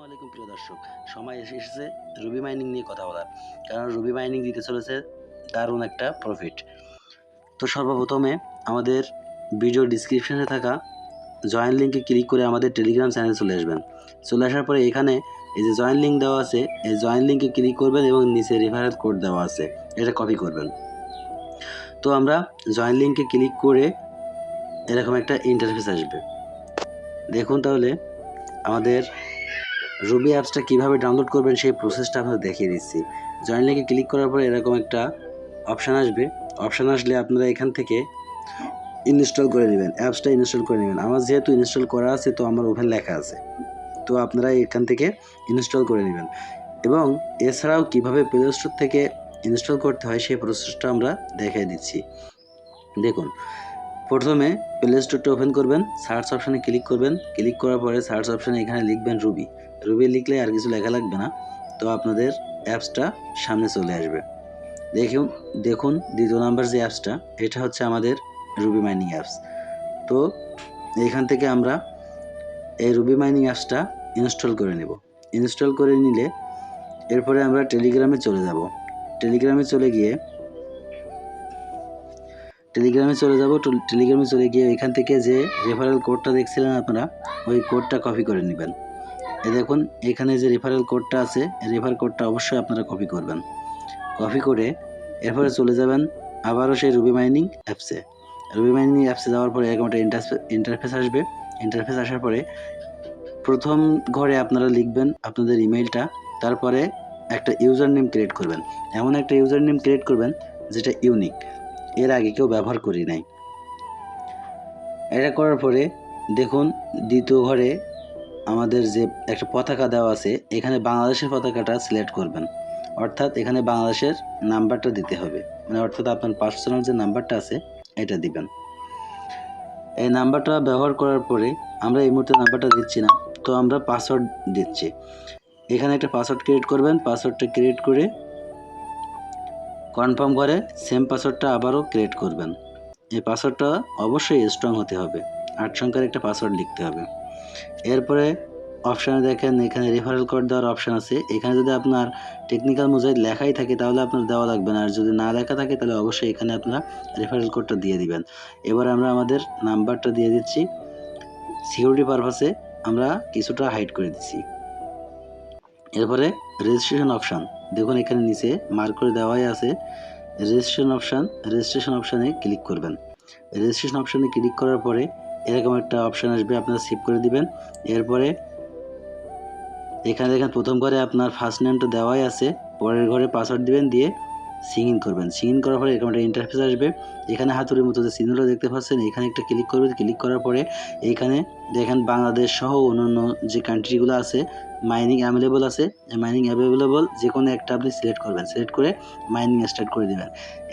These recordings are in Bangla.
আলাইকুম প্রিয় দর্শক, সময় এসেছে রুবি মাইনিং নিয়ে কথা বলার। কারণ রুবি মাইনিং দিতে চলেছে দারুণ একটা প্রফিট। তো সর্বপ্রথমে আমাদের ভিডিও ডিসক্রিপশনে থাকা জয়েন লিঙ্কে ক্লিক করে আমাদের টেলিগ্রাম চ্যানেলে চলে আসবেন। চলে আসার পরে এখানে এই যে জয়েন লিঙ্ক দেওয়া আছে, এই জয়েন লিঙ্কে ক্লিক করবেন এবং নিচে রেফারেল কোড দেওয়া আছে, এটা কপি করবেন। তো আমরা জয়েন লিঙ্কে ক্লিক করে এরকম একটা ইন্টারফেস আসবে। দেখুন তাহলে আমাদের রুবি অ্যাপসটা কীভাবে ডাউনলোড করবেন সেই প্রসেসটা আপনাদের দেখিয়ে দিচ্ছি। জয়েন লিঙ্কে ক্লিক করার পরে এরকম একটা অপশান আসবে। অপশান আসলে আপনারা এখান থেকে ইনস্টল করে নেবেন, অ্যাপসটা ইনস্টল করে নেবেন। আমার যেহেতু ইনস্টল করা আছে তো আমার ওখানে লেখা আছে, তো আপনারা এখান থেকে ইনস্টল করে নেবেন। এবং এছাড়াও কীভাবে প্লে স্টোর থেকে ইনস্টল করতে হয় সেই প্রসেসটা আমরা দেখিয়ে দিচ্ছি। দেখুন, প্রথমে প্লে স্টোরটা ওপেন করবেন, সার্চ অপশানে ক্লিক করবেন। ক্লিক করার পরে সার্চ অপশানে এখানে লিখবেন রুবি। রুবি লিখলে আর কিছু লেখা লাগবে না, তো আপনাদের অ্যাপসটা সামনে চলে আসবে। দেখুন দ্বিতীয় নাম্বার যে অ্যাপসটা, এটা হচ্ছে আমাদের রুবি মাইনিং অ্যাপস। তো এইখান থেকে আমরা এই রুবি মাইনিং অ্যাপসটা ইনস্টল করে নেব। ইনস্টল করে নিলে এরপরে আমরা টেলিগ্রামে চলে যাব। টেলিগ্রামে চলে গিয়ে এখান থেকে যে রেফারেল কোডটা দেখছিলেন আপনারা, ওই কোডটা কপি করে নেবেন। দেখুন এখানে যে রেফারেল কোডটা আছে, রেফার কোডটা অবশ্যই আপনারা কপি করবেন। কপি করে এরপরে চলে যাবেন আবারও সেই রুবি মাইনিং অ্যাপসে। রুবি মাইনিং অ্যাপসে যাওয়ার পরে এরকম একটা ইন্টারফেস আসবে। ইন্টারফেস আসার পরে প্রথম ঘরে আপনারা লিখবেন আপনাদের ইমেইলটা, তারপরে একটা ইউজার নেম ক্রিয়েট করবেন। এমন একটা ইউজার নেম ক্রিয়েট করবেন যেটা ইউনিক, এর আগে কেউ ব্যবহার করি নাই। এটা করার পরে দেখুন দ্বিতীয় ঘরে আমাদের যে একটা পতাকা দেওয়া আছে, এখানে বাংলাদেশের পতাকাটা সিলেক্ট করবেন। অর্থাৎ এখানে বাংলাদেশের নাম্বারটা দিতে হবে, মানে অর্থাৎ আপনার পার্সোনাল যে নাম্বারটা আছে এটা দিবেন। এই নাম্বারটা ব্যবহার করার পরে আমরা এই মুহূর্তে নাম্বারটা দিচ্ছি না, তো আমরা পাসওয়ার্ড দিচ্ছি। এখানে একটা পাসওয়ার্ড ক্রিয়েট করবেন। পাসওয়ার্ডটা ক্রিয়েট করে কনফার্ম করে সেম পাসওয়ার্ডটা আবারও ক্রিয়েট করবেন। এই পাসওয়ার্ডটা অবশ্যই স্ট্রং হতে হবে, 8 সংখ্যার একটা পাসওয়ার্ড লিখতে হবে। এরপরে অপশানে দেখেন এখানে রেফারেল কোড দেওয়ার অপশান আছে। এখানে যদি আপনার টেকনিক্যাল মুজাহিদ লেখাই থাকে তাহলে আপনার দেওয়া লাগবে না, আর যদি না লেখা থাকে তাহলে অবশ্যই এখানে আপনারা রেফারেল কোডটা দিয়ে দিবেন। এবার আমরা আমাদের নাম্বারটা দিয়ে দিচ্ছি। সিকিউরিটি পারপাসে আমরা কিছুটা হাইড করে দিচ্ছি। এরপরে রেজিস্ট্রেশন অপশান, দেখুন এখানে নিচে মার্ক করে দেওয়াই আছে রেজিস্ট্রেশন অপশানে ক্লিক করবেন। রেজিস্ট্রেশন অপশানে ক্লিক করার পরে এরকম একটা অপশান আসবে, আপনারা সেভ করে দিবেন। এরপরে এখানে দেখেন প্রথম ঘরে আপনার ফার্স্ট নেমটা দেওয়াই আছে, পরের ঘরে পাসওয়ার্ড দিবেন, দিয়ে সিং ইন করবেন। সিং ইন করার পরে এরকম একটা ইন্টারফেস আসবে। এখানে হাতুড়ির মতো যে চিহ্নটা দেখতে পাচ্ছেন, এখানে একটা ক্লিক করবেন। ক্লিক করার পরে এইখানে দেখেন বাংলাদেশ সহ অন্যান্য যে কান্ট্রিগুলো আছে মাইনিং অ্যাভেলেবল আছে, মাইনিং অ্যাভেলেবল যে কোনো একটা আপনি সিলেক্ট করবেন। সিলেক্ট করে মাইনিং স্টার্ট করে দেবেন।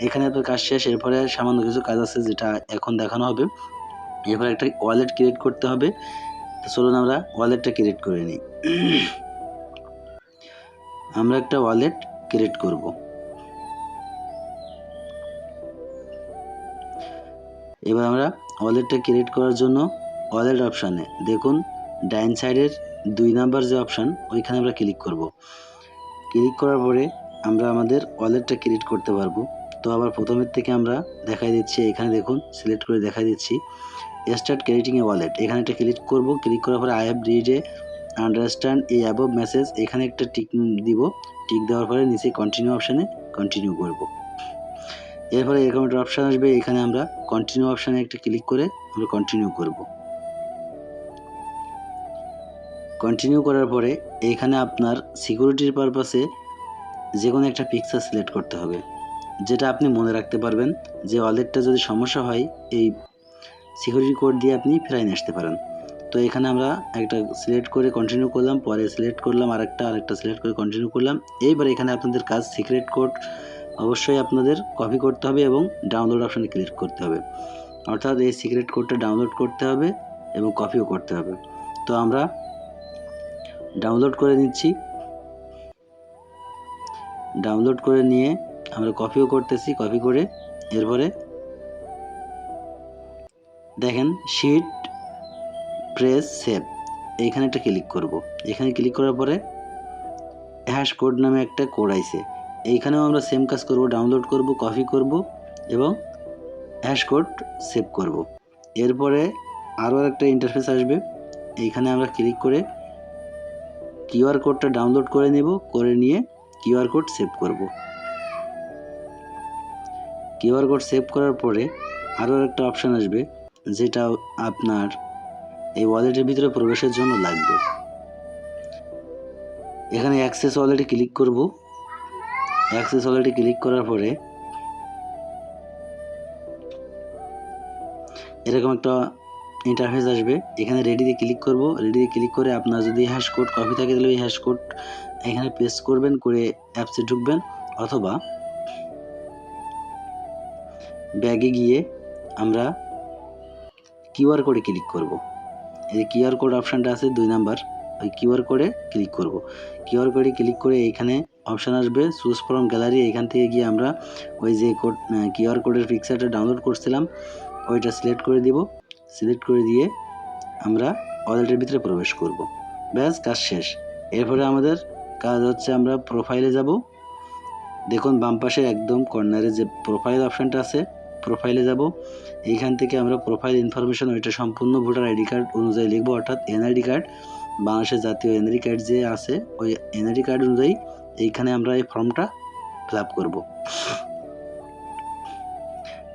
এখানে আপনার কাজ শেষ। এরপরে সামান্য কিছু কাজ আছে যেটা এখন দেখানো হবে। এরপরে একটা ওয়ালেট ক্রিয়েট করতে হবে। তো চলুন আমরা ওয়ালেটটা ক্রিয়েট করে নিই। আমরা একটা ওয়ালেট ক্রিয়েট করব। এবার আমরা ওয়ালেটটা ক্রিয়েট করার জন্য ওয়ালেট অপশানে দেখুন ডাইন সাইডের 2 নাম্বার যে অপশান, ওইখানে আমরা ক্লিক করব। ক্লিক করার পরে আমরা আমাদের ওয়ালেটটা ক্রিয়েট করতে পারবো। তো আবার প্রথমের থেকে আমরা দেখাই দিচ্ছি, এখানে দেখুন সিলেক্ট করে দেখাই দিচ্ছি স্টার্ট ক্রিয়েটিং এ ওয়ালেট। এখানে একটা ক্লিক করব। ক্লিক করার পরে I have read a understand এই অ্যাবভ মেসেজ, এখানে একটা টিক দিব। টিক দেওয়ার পরে নিচে কন্টিনিউ অপশানে কন্টিনিউ করব। এরপরে এরকম একটা অপশান আসবে, এখানে আমরা কন্টিনিউ অপশানে একটা ক্লিক করে আমরা কন্টিনিউ করব। কন্টিনিউ করার পরে এখানে আপনার সিকিউরিটির পারপাসে যে কোনো একটা পিকচার সিলেক্ট করতে হবে, যেটা আপনি মনে রাখতে পারবেন যে ওয়ালেটটা যদি সমস্যা হয় এই সিকিউরিটি কোড দিয়ে আপনি ফেরাই নিয়ে আসতে পারেন। তো এখানে আমরা একটা সিলেক্ট করে কন্টিনিউ করলাম, পরে সিলেক্ট করলাম আরেকটা সিলেক্ট করে কন্টিনিউ করলাম। এইবার এখানে আপনাদের কাজ সিক্রেট কোড অবশ্যই আপনাদের কপি করতে হবে এবং ডাউনলোড অপশানে ক্লিক করতে হবে। অর্থাৎ এই সিক্রেট কোডটা ডাউনলোড করতে হবে এবং কপিও করতে হবে। তো আমরা ডাউনলোড করে নিচ্ছি। ডাউনলোড করে নিয়ে আমরা কপিও করতেছি। কপি করে এরপরে দেখেন শিট প্রেস সেভ, এইখানে একটা ক্লিক করব। এখানে ক্লিক করার পরে হ্যাশ কোড নামে একটা কোড আইছে, এইখানেও আমরা সেম কাজ করব, ডাউনলোড করব, কপি করব এবং হ্যাশ কোড সেভ করব। এরপরে আরও একটা ইন্টারফেস আসবে, এইখানে আমরা ক্লিক করে কিউআর কোডটা ডাউনলোড করে নেব, করে নিয়ে কিউআর কোড সেভ করব। কিউআর কোড সেভ করার পরে আরও একটা অপশান আসবে, যেটা আপনার এই ওয়ালেটের ভিতরে প্রবেশের জন্য লাগবে। এখানে অ্যাক্সেস ওয়ালেটে ক্লিক করব। অ্যাক্সেস ওয়ালেটে ক্লিক করার পরে এরকম একটা ইন্টারফেস আসবে, এখানে রেডিতে ক্লিক করব। রেডিতে ক্লিক করে আপনার যদি হ্যাশ কোড কপি থাকে তাহলে ওই হ্যাশ কোড এখানে পেস্ট করবেন, করে অ্যাপসে ঢুকবেন, অথবা ব্যাগে গিয়ে আমরা কিউআর কোডে ক্লিক করব। এই যে কিউআর কোড অপশানটা আছে 2 নাম্বার, ওই কিউআর কোডে ক্লিক করব। কিউআর কোডে ক্লিক করে এইখানে অপশান আসবে চুজ ফ্রম গ্যালারি, এইখান থেকে গিয়ে আমরা ওই যে কোড কিউআর কোডের পিকচারটা ডাউনলোড করছিলাম ওইটা সিলেক্ট করে দিব। সিলেক্ট করে দিয়ে আমরা ওয়ালেটের ভিতরে প্রবেশ করব। ব্যাস, কাজ শেষ। এরপরে আমাদের কাজ হচ্ছে আমরা প্রোফাইলে যাব। দেখুন বাম পাশে একদম কর্নারে যে প্রোফাইল অপশানটা আছে, প্রোফাইলে যাব। এইখান থেকে আমরা প্রোফাইল ইনফরমেশন ওইটা সম্পূর্ণ ভোটার আইডি কার্ড অনুযায়ী লিখবো, অর্থাৎ এনআইডি কার্ড, বাংলাদেশের জাতীয় এনআইডি কার্ড যে আছে ওই এনআইডি কার্ড অনুযায়ী এইখানে আমরা এই ফর্মটা ফিল আপ করবো।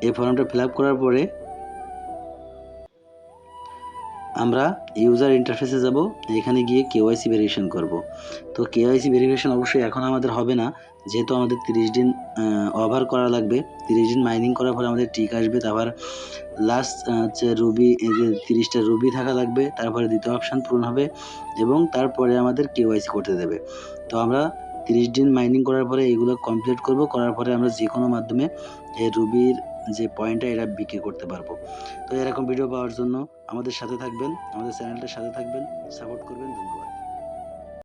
এই ফর্মটা ফিল আপ করার পরে আমরা ইউজার ইন্টারফেসে যাব, এখানে গিয়ে কেওয়াইসি ভেরিফিকেশন করব। তো কেওয়াইসি ভেরিফিকেশন অবশ্যই এখন আমাদের হবে না, যেহেতু আমাদের 30 দিন ওভার করা লাগবে। 30 দিন মাইনিং করার পরে আমাদের টিক আসবে, তারপর লাস্ট হচ্ছে রুবি, এই যে 30টা রুবি থাকা লাগবে, তারপরে দ্বিতীয় অপশান পূরণ হবে এবং তারপরে আমাদের কেওয়াইসি করতে দেবে। তো আমরা 30 দিন মাইনিং করার পরে এগুলো কমপ্লিট করব, করার পরে আমরা যে কোনো মাধ্যমে এই রুবির যে পয়েন্টটা এটা বিক্রি করতে পারবো। তো এরকম ভিডিও পাওয়ার জন্য আমাদের সাথে থাকবেন, আমাদের চ্যানেলটার সাথে থাকবেন, সাপোর্ট করবেন। ধন্যবাদ।